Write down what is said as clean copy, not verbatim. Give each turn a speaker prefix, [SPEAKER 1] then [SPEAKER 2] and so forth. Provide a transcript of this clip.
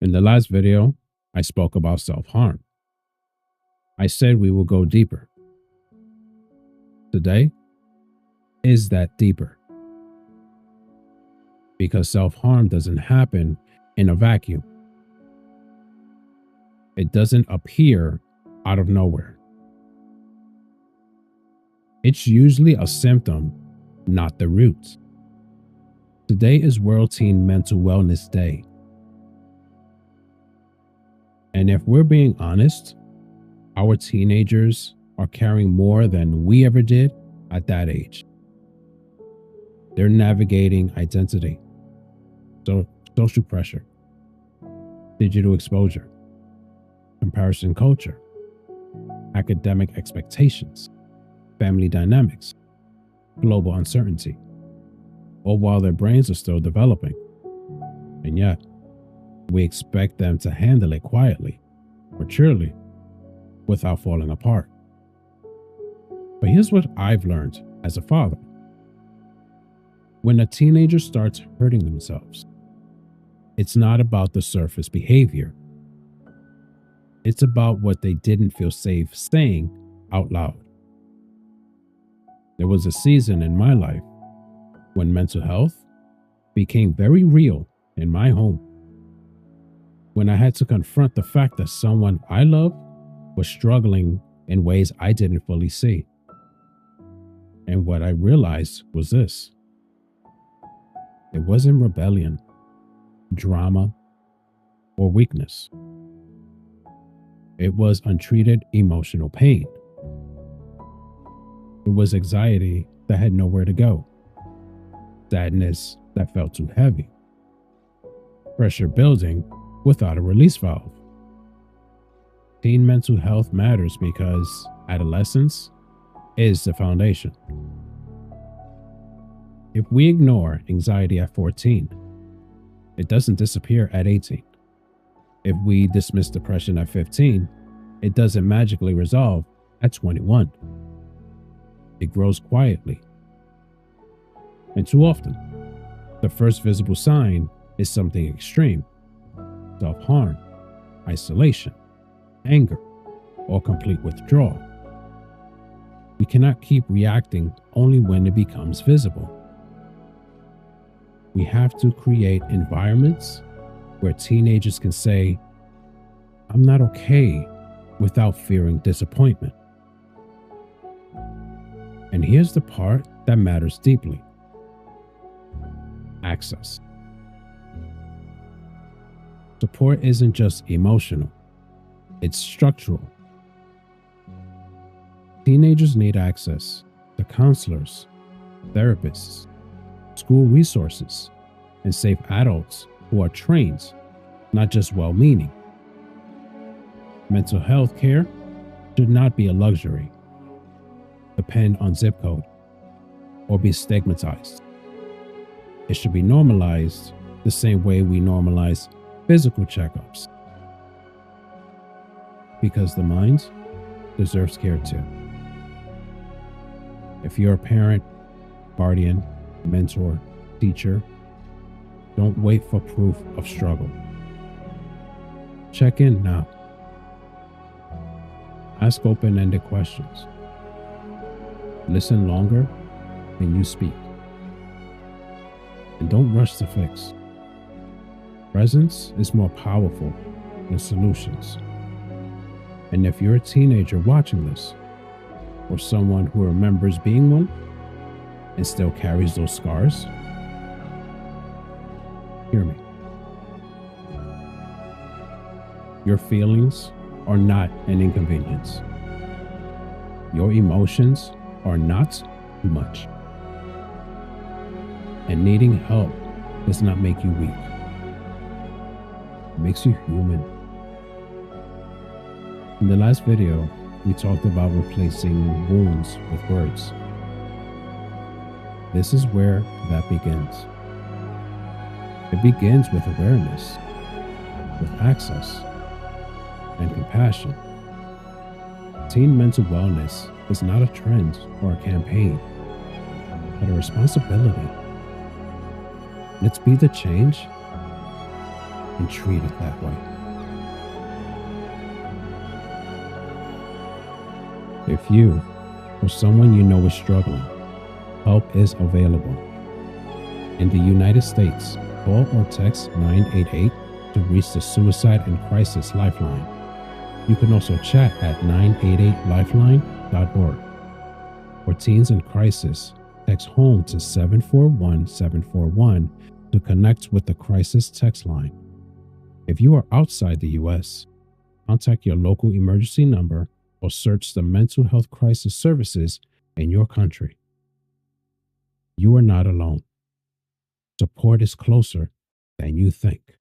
[SPEAKER 1] In the last video, I spoke about self harm. I said we will go deeper. Today is that deeper because self harm doesn't happen in a vacuum, it doesn't appear out of nowhere. It's usually a symptom, not the root. Today is World Teen Mental Wellness Day. And if we're being honest, our teenagers are carrying more than we ever did at that age. They're navigating identity, social pressure, digital exposure, comparison culture, academic expectations, family dynamics, global uncertainty, all while their brains are still developing. And yet, we expect them to handle it quietly, maturely, without falling apart. But here's what I've learned as a father. When a teenager starts hurting themselves, it's not about the surface behavior. It's about what they didn't feel safe saying out loud. There was a season in my life when mental health became very real in my home. When I had to confront the fact that someone I loved was struggling in ways I didn't fully see. And what I realized was this: it wasn't rebellion, drama, or weakness. It was untreated emotional pain. It was anxiety that had nowhere to go, sadness that felt too heavy, pressure building without a release valve. Teen mental health matters because adolescence is the foundation. If we ignore anxiety at 14, it doesn't disappear at 18. If we dismiss depression at 15, it doesn't magically resolve at 21. It grows quietly. And too often, the first visible sign is something extreme: self-harm, isolation, anger, or complete withdrawal. We cannot keep reacting only when it becomes visible. We have to create environments where teenagers can say, "I'm not okay," without fearing disappointment. And here's the part that matters deeply: access. Support isn't just emotional, it's structural. Teenagers need access to counselors, therapists, school resources, and safe adults who are trained, not just well-meaning. Mental health care should not be a luxury, depend on zip code, or be stigmatized. It should be normalized the same way we normalize physical checkups, because the mind deserves care too. If you're a parent, guardian, mentor, teacher, don't wait for proof of struggle. Check in now. Ask open-ended questions. Listen longer than you speak. And don't rush to fix. Presence is more powerful than solutions. And if you're a teenager watching this, or someone who remembers being one and still carries those scars, hear me. Your feelings are not an inconvenience. Your emotions are not too much. And needing help does not make you weak. It makes you human. In the last video, we talked about replacing wounds with words. This is where that begins. It begins with awareness, with access, and compassion. Teen mental wellness is not a trend or a campaign, but a responsibility. Let's be the change and treat it that way. If you or someone you know is struggling, help is available. In the United States, call or text 988 to reach the Suicide and Crisis Lifeline. You can also chat at 988lifeline.org. For teens in crisis, text HOME to 741-741 to connect with the crisis text line. If you are outside the U.S., contact your local emergency number or search the mental health crisis services in your country. You are not alone. Support is closer than you think.